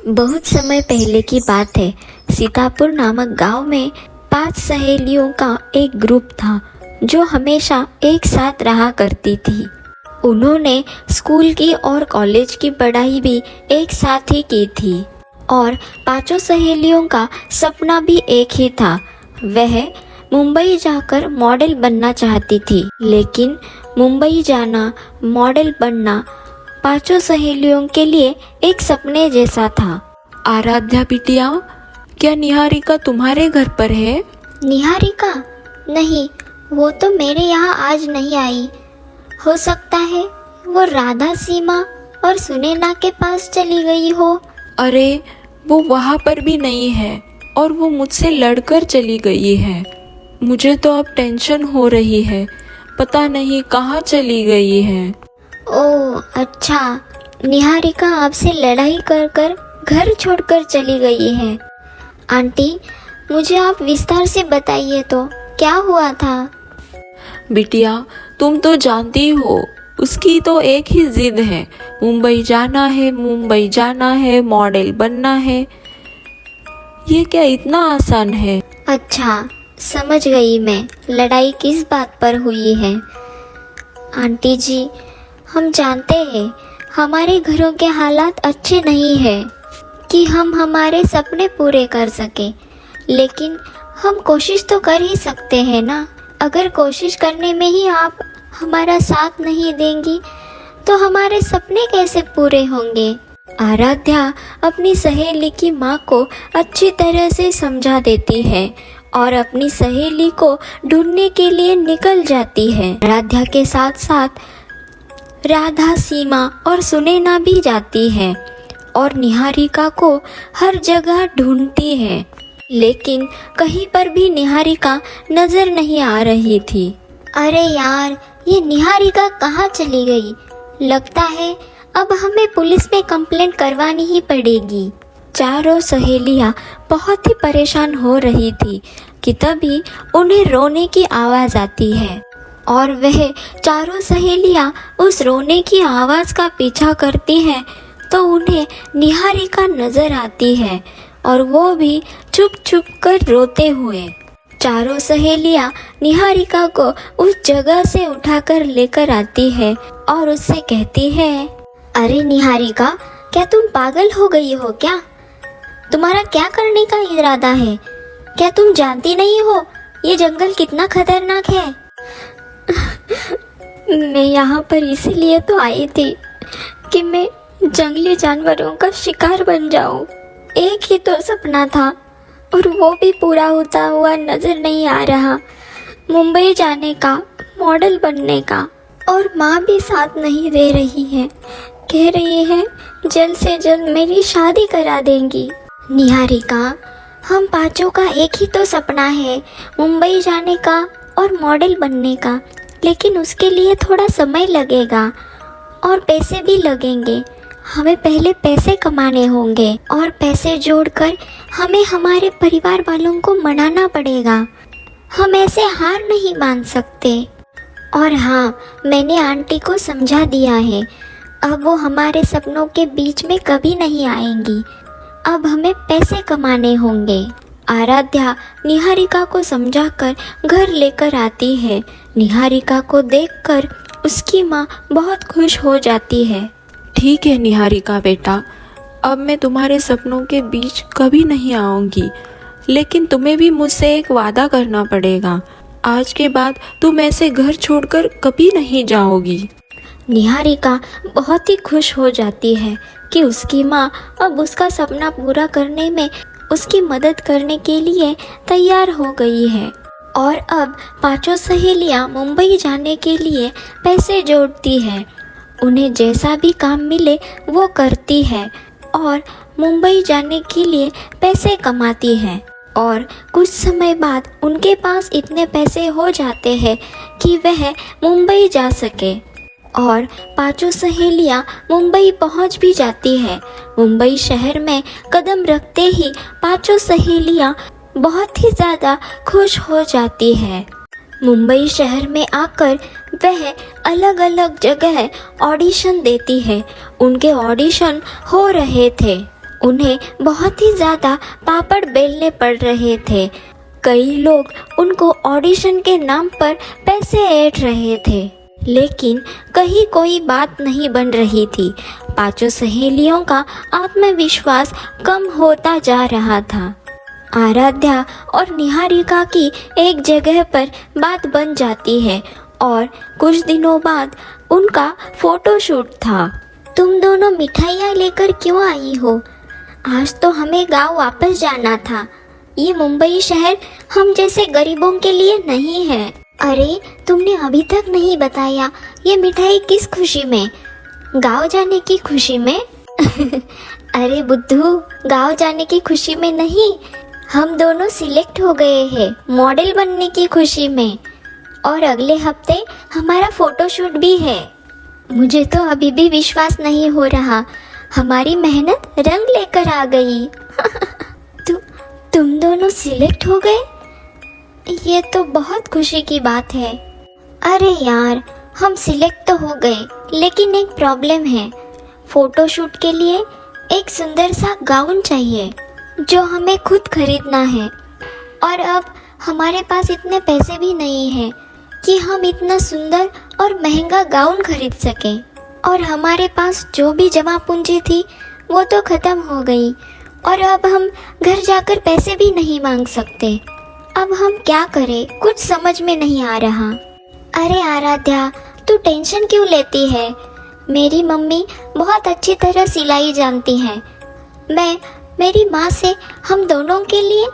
बहुत समय पहले की बात है। सीतापुर नामक गांव में 5 सहेलियों का एक ग्रुप था जो हमेशा एक साथ रहा करती थी। उन्होंने स्कूल की और कॉलेज की पढ़ाई भी एक साथ ही की थी और पांचों सहेलियों का सपना भी एक ही था। वह मुंबई जाकर मॉडल बनना चाहती थी, लेकिन मुंबई जाना, मॉडल बनना पांचों सहेलियों के लिए एक सपने जैसा था। आराध्या बिटिया, क्या निहारिका तुम्हारे घर पर है? निहारिका? नहीं, वो तो मेरे यहाँ आज नहीं आई। हो सकता है वो राधा, सीमा और सुनैना के पास चली गई हो। अरे, वो वहाँ पर भी नहीं है और वो मुझसे लड़कर चली गई है। मुझे तो अब टेंशन हो रही है, पता नहीं कहाँ चली गई है। ओह अच्छा, निहारिका आपसे लड़ाई कर कर घर छोड़कर चली गई है। आंटी, मुझे आप विस्तार से बताइए तो क्या हुआ था? बिटिया, तुम तो जानती हो, उसकी तो एक ही जिद है, मुंबई जाना है, मुंबई जाना है, मॉडल बनना है। ये क्या इतना आसान है? अच्छा, समझ गई मैं, लड़ाई किस बात पर हुई है। आंटी जी, हम जानते हैं हमारे घरों के हालात अच्छे नहीं हैं कि हम हमारे सपने पूरे कर सकें, लेकिन हम कोशिश तो कर ही सकते हैं ना। अगर कोशिश करने में ही आप हमारा साथ नहीं देंगी तो हमारे सपने कैसे पूरे होंगे? आराध्या अपनी सहेली की माँ को अच्छी तरह से समझा देती है और अपनी सहेली को ढूंढने के लिए निकल जाती है। आराध्या के साथ साथ राधा, सीमा और सुनैना भी जाती है और निहारिका को हर जगह ढूंढती है, लेकिन कहीं पर भी निहारिका नजर नहीं आ रही थी। अरे यार, ये निहारिका कहाँ चली गई? लगता है अब हमें पुलिस में कंप्लेंट करवानी ही पड़ेगी। चारों सहेलियां बहुत ही परेशान हो रही थी कि तभी उन्हें रोने की आवाज़ आती है और वह चारों सहेलियां उस रोने की आवाज़ का पीछा करती हैं तो उन्हें निहारिका नजर आती है और वो भी चुप चुप कर रोते हुए। चारों सहेलियां निहारिका को उस जगह से उठाकर लेकर आती है और उससे कहती है, अरे निहारिका, क्या तुम पागल हो गई हो क्या? तुम्हारा क्या करने का इरादा है? क्या तुम जानती नहीं हो ये जंगल कितना खतरनाक है? मैं यहाँ पर इसीलिए तो आई थी कि मैं जंगली जानवरों का शिकार बन जाऊं। एक ही तो सपना था और वो भी पूरा होता हुआ नजर नहीं आ रहा, मुंबई जाने का, मॉडल बनने का। और माँ भी साथ नहीं दे रही है, कह रही है जल्द से जल्द मेरी शादी करा देंगी। निहारिका, हम पांचों का एक ही तो सपना है, मुंबई जाने का और मॉडल बनने का, लेकिन उसके लिए थोड़ा समय लगेगा और पैसे भी लगेंगे। हमें पहले पैसे कमाने होंगे और पैसे जोड़कर हमें हमारे परिवार वालों को मनाना पड़ेगा। हम ऐसे हार नहीं मान सकते। और हाँ, मैंने आंटी को समझा दिया है, अब वो हमारे सपनों के बीच में कभी नहीं आएंगी। अब हमें पैसे कमाने होंगे। आराध्या निहारिका को समझाकर घर लेकर आती है। निहारिका को देखकर उसकी माँ बहुत खुश हो जाती है। ठीक है निहारिका बेटा, अब मैं तुम्हारे सपनों के बीच कभी नहीं आऊँगी, लेकिन तुम्हें भी मुझसे एक वादा करना पड़ेगा। आज के बाद तुम ऐसे घर छोड़कर कभी नहीं जाओगी। निहारिका बहुत ही खुश हो जाती है कि उसकी माँ अब उसका सपना पूरा करने में उसकी मदद करने के लिए तैयार हो गई है और अब पांचों सहेलियाँ मुंबई जाने के लिए पैसे जोड़ती है। उन्हें जैसा भी काम मिले वो करती है और मुंबई जाने के लिए पैसे कमाती है और कुछ समय बाद उनके पास इतने पैसे हो जाते हैं कि वह मुंबई जा सके और पांचों सहेलियां मुंबई पहुंच भी जाती है। मुंबई शहर में कदम रखते ही पांचों सहेलियां बहुत ही ज़्यादा खुश हो जाती है। मुंबई शहर में आकर वह अलग अलग जगह ऑडिशन देती है। उनके ऑडिशन हो रहे थे उन्हें बहुत ही ज़्यादा पापड़ बेलने पड़ रहे थे। कई लोग उनको ऑडिशन के नाम पर पैसे ऐंठ रहे थे, लेकिन कहीं कोई बात नहीं बन रही थी। पांचों सहेलियों का आत्मविश्वास कम होता जा रहा था। आराध्या और निहारिका की एक जगह पर बात बन जाती है और कुछ दिनों बाद उनका फोटोशूट था। तुम दोनों मिठाइयाँ लेकर क्यों आई हो? आज तो हमें गांव वापस जाना था। ये मुंबई शहर हम जैसे गरीबों के लिए नहीं है। अरे तुमने अभी तक नहीं बताया, ये मिठाई किस खुशी में? गांव जाने की खुशी में? अरे बुद्धू, गांव जाने की खुशी में नहीं, हम दोनों सिलेक्ट हो गए हैं मॉडल बनने की खुशी में, और अगले हफ्ते हमारा फोटोशूट भी है। मुझे तो अभी भी विश्वास नहीं हो रहा, हमारी मेहनत रंग लेकर आ गई। तुम दोनों सिलेक्ट हो गए? ये तो बहुत खुशी की बात है। अरे यार, हम सिलेक्ट तो हो गए, लेकिन एक प्रॉब्लम है। फोटोशूट के लिए एक सुंदर सा गाउन चाहिए जो हमें खुद खरीदना है, और अब हमारे पास इतने पैसे भी नहीं हैं कि हम इतना सुंदर और महंगा गाउन खरीद सकें। और हमारे पास जो भी जमा पूंजी थी वो तो ख़त्म हो गई, और अब हम घर जाकर पैसे भी नहीं मांग सकते। अब हम क्या करें, कुछ समझ में नहीं आ रहा। अरे आराध्या, तू टेंशन क्यों लेती है? मेरी मम्मी बहुत अच्छी तरह सिलाई जानती है। मैं मेरी माँ से हम दोनों के लिए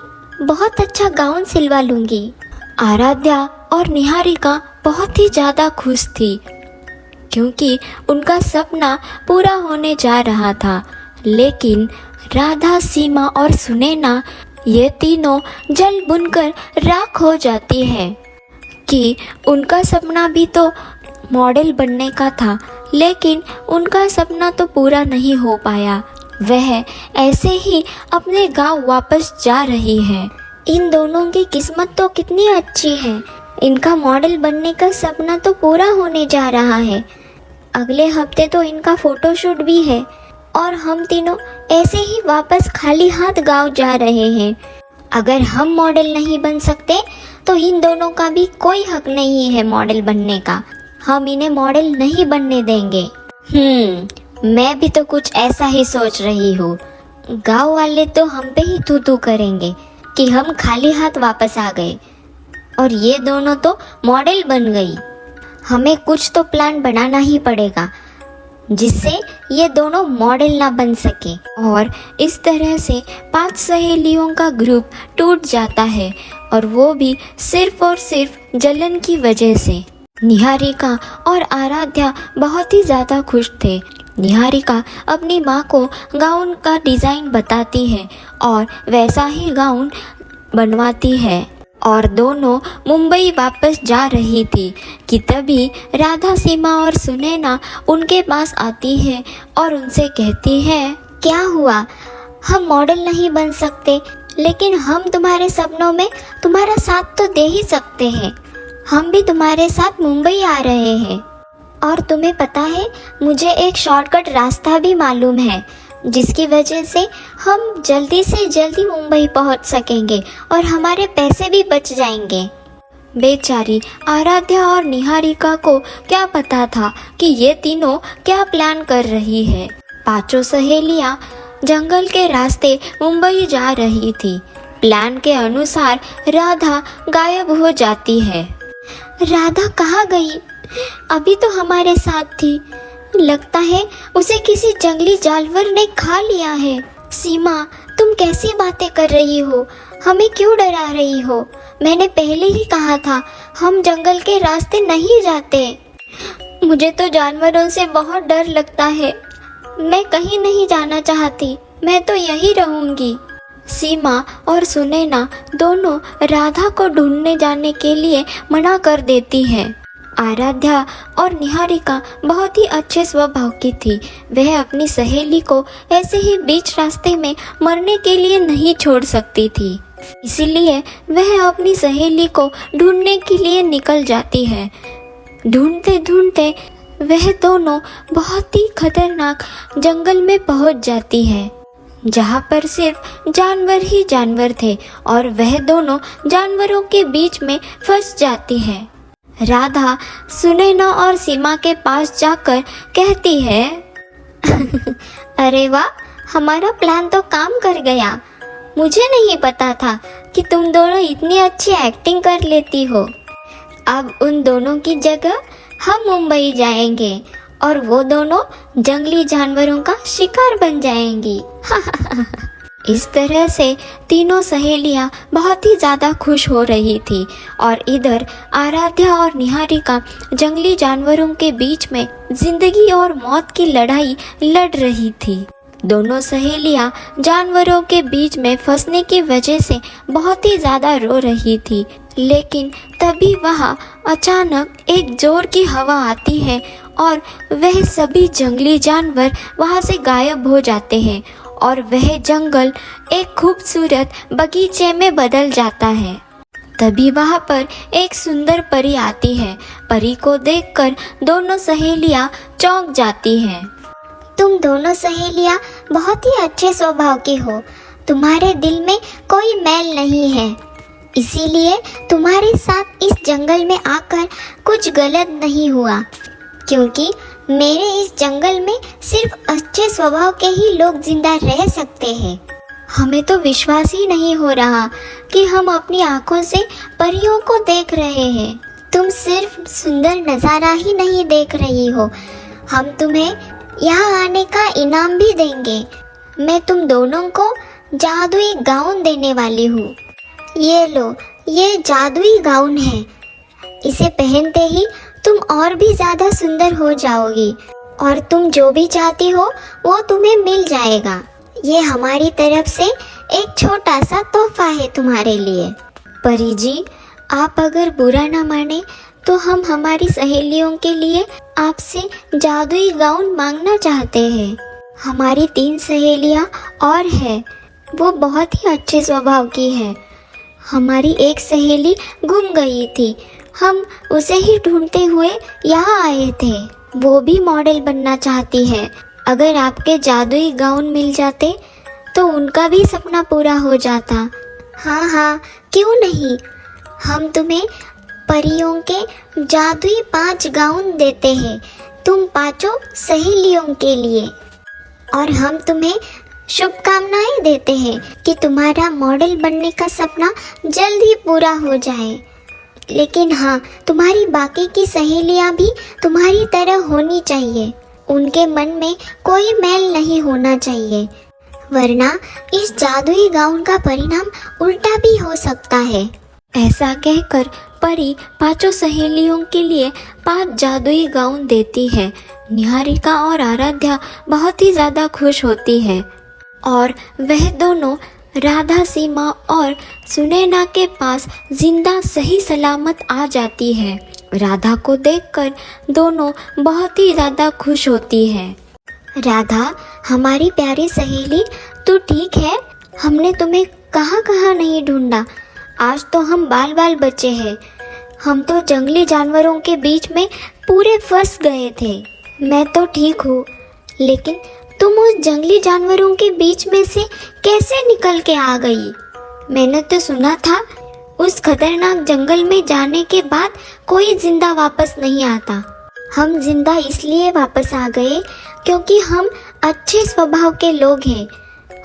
बहुत अच्छा गाउन सिलवा लूँगी। आराध्या और निहारिका बहुत ही ज़्यादा खुश थी, क्योंकि उनका सपना पूरा होने जा रहा था। लेकिन राधा, सीमा और सुनैना, ये तीनों जल बुनकर राख हो जाती है कि उनका सपना भी तो मॉडल बनने का था, लेकिन उनका सपना तो पूरा नहीं हो पाया। वह ऐसे ही अपने गांव वापस जा रही है। इन दोनों की किस्मत तो कितनी अच्छी है, इनका मॉडल बनने का सपना तो पूरा होने जा रहा है। अगले हफ्ते तो इनका फोटोशूट भी है, और हम तीनों ऐसे ही वापस खाली हाथ गांव जा रहे हैं। अगर हम मॉडल नहीं बन सकते तो इन दोनों का भी कोई हक नहीं है मॉडल बनने का। हम इन्हें मॉडल नहीं बनने देंगे। मैं भी तो कुछ ऐसा ही सोच रही हूँ। गांव वाले तो हम पे ही तू तू करेंगे कि हम खाली हाथ वापस आ गए, और ये दोनों तो मॉडल बन गई। हमें कुछ तो प्लान बनाना ही पड़ेगा जिससे ये दोनों मॉडल ना बन सके। और इस तरह से 5 सहेलियों का ग्रुप टूट जाता है, और वो भी सिर्फ और सिर्फ जलन की वजह से। निहारिका और आराध्या बहुत ही ज़्यादा खुश थे। निहारिका अपनी माँ को गाउन का डिज़ाइन बताती है और वैसा ही गाउन बनवाती है, और दोनों मुंबई वापस जा रही थी कि तभी राधा, सीमा और सुनैना उनके पास आती है और उनसे कहती है, क्या हुआ? हम मॉडल नहीं बन सकते, लेकिन हम तुम्हारे सपनों में तुम्हारा साथ तो दे ही सकते हैं। हम भी तुम्हारे साथ मुंबई आ रहे हैं, और तुम्हें पता है, मुझे एक शॉर्टकट रास्ता भी मालूम है, जिसकी वजह से हम जल्दी से जल्दी मुंबई पहुंच सकेंगे और हमारे पैसे भी बच जाएंगे। बेचारी आराध्या और निहारिका को क्या पता था कि ये तीनों क्या प्लान कर रही है। 5 सहेलियां जंगल के रास्ते मुंबई जा रही थी। प्लान के अनुसार राधा गायब हो जाती है। राधा कहाँ गई? अभी तो हमारे साथ थी। लगता है उसे किसी जंगली जानवर ने खा लिया है। सीमा, तुम कैसी बातें कर रही हो? हमें क्यों डरा रही हो? मैंने पहले ही कहा था, हम जंगल के रास्ते नहीं जाते। मुझे तो जानवरों से बहुत डर लगता है। मैं कहीं नहीं जाना चाहती, मैं तो यहीं रहूंगी। सीमा और सुनैना दोनों राधा को ढूंढने जाने के लिए मना कर देती हैं। आराध्या और निहारिका बहुत ही अच्छे स्वभाव की थी। वह अपनी सहेली को ऐसे ही बीच रास्ते में मरने के लिए नहीं छोड़ सकती थी, इसीलिए वह अपनी सहेली को ढूंढने के लिए निकल जाती है। ढूंढते ढूंढते वह दोनों बहुत ही खतरनाक जंगल में पहुंच जाती है। जहाँ पर सिर्फ जानवर ही जानवर थे और वह दोनों जानवरों के बीच में फंस जाती है। राधा सुनैना और सीमा के पास जाकर कहती है अरे वाह, हमारा प्लान तो काम कर गया। मुझे नहीं पता था कि तुम दोनों इतनी अच्छी एक्टिंग कर लेती हो। अब उन दोनों की जगह हम मुंबई जाएंगे और वो दोनों जंगली जानवरों का शिकार बन जाएंगी। इस तरह से तीनों सहेलियां बहुत ही ज़्यादा खुश हो रही थी और इधर आराध्या और निहारिका जंगली जानवरों के बीच में जिंदगी और मौत की लड़ाई लड़ रही थी। दोनों सहेलियां जानवरों के बीच में फंसने की वजह से बहुत ही ज़्यादा रो रही थी, लेकिन तभी वहाँ अचानक एक जोर की हवा आती है और वह सभी जंगली जानवर वहाँ से गायब हो जाते हैं और वह जंगल एक खूबसूरत बगीचे में बदल जाता है। तभी वहाँ पर एक सुंदर परी आती है। परी को देखकर दोनों सहेलियाँ चौंक जाती हैं। तुम दोनों सहेलियाँ बहुत ही अच्छे स्वभाव की हो। तुम्हारे दिल में कोई मैल नहीं है, इसीलिए तुम्हारे साथ इस जंगल में आकर कुछ गलत नहीं हुआ, क्योंकि मेरे इस जंगल में सिर्फ अच्छे स्वभाव के ही लोग जिंदा रह सकते हैं। हमें तो विश्वास ही नहीं हो रहा कि हम अपनी आंखों से परियों को देख रहे हैं। तुम सिर्फ सुंदर नज़ारा ही नहीं देख रही हो, हम तुम्हें यहाँ आने का इनाम भी देंगे। मैं तुम दोनों को जादुई गाउन देने वाली हूँ। ये लो, ये जादुई गाउन है। इसे पहनते ही तुम और भी ज़्यादा सुंदर हो जाओगी और तुम जो भी चाहती हो वो तुम्हें मिल जाएगा। ये हमारी तरफ से एक छोटा सा तोहफा है तुम्हारे लिए। परी जी, आप अगर बुरा ना माने तो हम हमारी सहेलियों के लिए आपसे जादुई गाउन मांगना चाहते हैं। हमारी 3 सहेलियां और है, वो बहुत ही अच्छे स्वभाव की है। हमारी एक सहेली गुम गई थी, हम उसे ही ढूंढते हुए यहाँ आए थे। वो भी मॉडल बनना चाहती है। अगर आपके जादुई गाउन मिल जाते तो उनका भी सपना पूरा हो जाता। हाँ हाँ, क्यों नहीं। हम तुम्हें परियों के जादुई 5 गाउन देते हैं तुम 5 सहेलियों के लिए, और हम तुम्हें शुभकामनाएं देते हैं कि तुम्हारा मॉडल बनने का सपना जल्द ही पूरा हो जाए। लेकिन हाँ, तुम्हारी बाकी की सहेलियां भी तुम्हारी तरह होनी चाहिए। उनके मन में कोई मैल नहीं होना चाहिए, वरना इस जादुई गाउन का परिणाम उल्टा भी हो सकता है। ऐसा कहकर परी 5 सहेलियों के लिए 5 जादुई गाउन देती है। निहारिका और आराध्या बहुत ही ज़्यादा खुश होती है और वह दोनों राधा, सीमा और सुनैना के पास जिंदा सही सलामत आ जाती है। राधा को देखकर दोनों बहुत ही ज़्यादा खुश होती है। राधा, हमारी प्यारी सहेली, तू ठीक है? हमने तुम्हें कहाँ कहाँ नहीं ढूंढा। आज तो हम बाल बाल बचे हैं। हम तो जंगली जानवरों के बीच में पूरे फंस गए थे। मैं तो ठीक हूँ, लेकिन तुम उस जंगली जानवरों के बीच में से कैसे निकल के आ गई? मैंने तो सुना था उस खतरनाक जंगल में जाने के बाद कोई जिंदा वापस नहीं आता। हम जिंदा इसलिए वापस आ गए क्योंकि हम अच्छे स्वभाव के लोग हैं।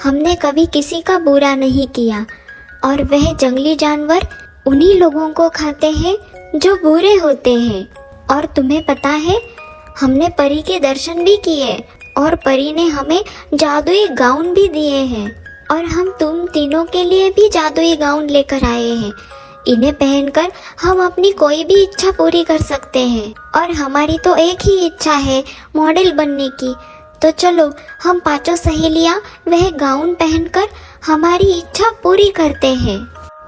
हमने कभी किसी का बुरा नहीं किया, और वह जंगली जानवर उन्हीं लोगों को खाते हैं जो बुरे होते हैं। और तुम्हें पता है, हमने परी के दर्शन भी किए और परी ने हमें जादुई गाउन भी दिए हैं, और हम तुम तीनों के लिए भी जादुई गाउन लेकर आए हैं। इन्हें पहनकर हम अपनी कोई भी इच्छा पूरी कर सकते हैं, और हमारी तो एक ही इच्छा है, मॉडल बनने की। तो चलो, हम 5 सहेलियां वह गाउन पहनकर हमारी इच्छा पूरी करते हैं।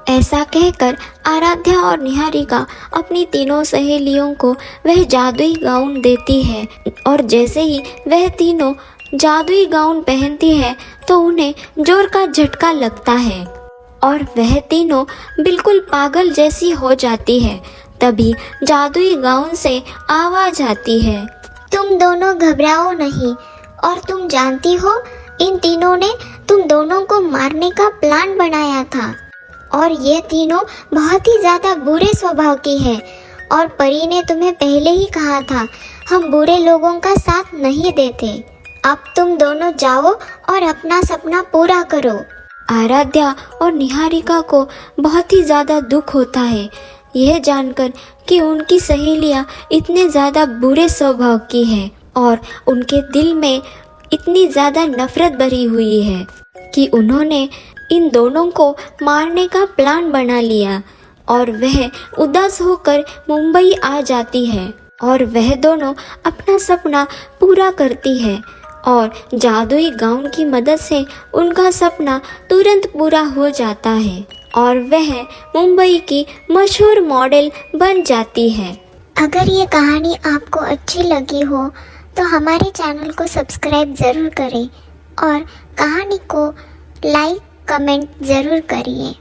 ऐसा कहकर आराध्या और निहारिका अपनी 3 सहेलियों को वह जादुई गाउन देती है, और जैसे ही वह तीनों जादुई गाउन पहनती है तो उन्हें जोर का झटका लगता है और वह तीनों बिल्कुल पागल जैसी हो जाती है। तभी जादुई गाउन से आवाज आती है, तुम दोनों घबराओ नहीं, और तुम जानती हो इन तीनों ने तुम दोनों को मारने का प्लान बनाया था। और ये तीनों बहुत ही ज़्यादा बुरे स्वभाव की है। और परी ने तुम्हें पहले ही कहा था, हम बुरे लोगों का साथ नहीं देते। अब तुम दोनों जाओ और अपना सपना पूरा करो। आराध्या और निहारिका को बहुत ही ज़्यादा दुख होता है यह जानकर कि उनकी सहेलियां इतने ज़्यादा बुरे स्वभाव की हैं और उनके दिल में इतनी ज़्यादा नफरत भरी हुई है कि उन्होंने इन दोनों को मारने का प्लान बना लिया। और वह उदास होकर मुंबई आ जाती है और वह दोनों अपना सपना पूरा करती है और जादुई गाउन की मदद से उनका सपना तुरंत पूरा हो जाता है और वह मुंबई की मशहूर मॉडल बन जाती है। अगर ये कहानी आपको अच्छी लगी हो तो हमारे चैनल को सब्सक्राइब ज़रूर करें और कहानी को लाइक कमेंट ज़रूर करिए।